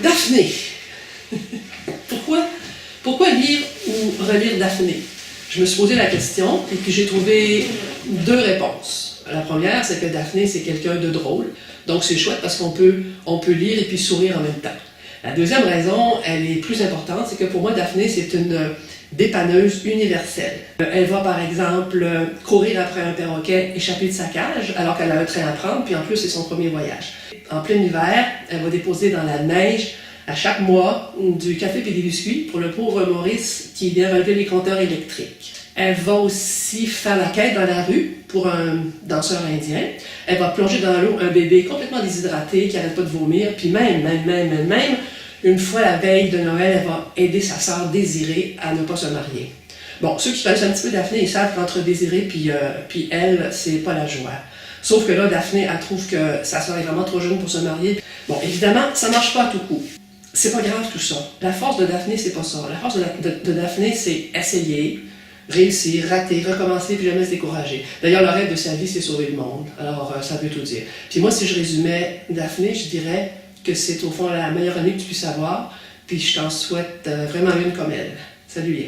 Daphné. Pourquoi lire ou relire Daphné? Je me suis posé la question et puis j'ai trouvé deux réponses. La première, c'est que Daphné, c'est quelqu'un de drôle. Donc c'est chouette parce qu'on peut lire et puis sourire en même temps. La deuxième raison, elle est plus importante, c'est que pour moi, Daphné, c'est une dépanneuse universelle. Elle va, par exemple, courir après un perroquet échappé de sa cage, alors qu'elle a un train à prendre, puis en plus, c'est son premier voyage. En plein hiver, elle va déposer dans la neige, à chaque mois, du café et des biscuits pour le pauvre Maurice qui vient relever les compteurs électriques. Elle va aussi faire la quête dans la rue pour un danseur indien. Elle va plonger dans l'eau un bébé complètement déshydraté qui n'arrête pas de vomir, puis même, une fois la veille de Noël, elle va aider sa sœur Désirée à ne pas se marier. Bon, ceux qui connaissent un petit peu Daphné, ils savent qu'entre Désirée puis elle, c'est pas la joie. Sauf que là, Daphné, elle trouve que sa sœur est vraiment trop jeune pour se marier. Bon, évidemment, ça marche pas à tout coup. C'est pas grave tout ça. La force de Daphné, c'est pas ça. La force de Daphné, c'est essayer, réussir, rater, recommencer, puis jamais se décourager. D'ailleurs, le rêve de sa vie, c'est sauver le monde. Alors, ça veut tout dire. Puis moi, si je résumais Daphné, je dirais que c'est au fond la meilleure année que tu puisses avoir, puis je t'en souhaite vraiment une comme elle. Salut!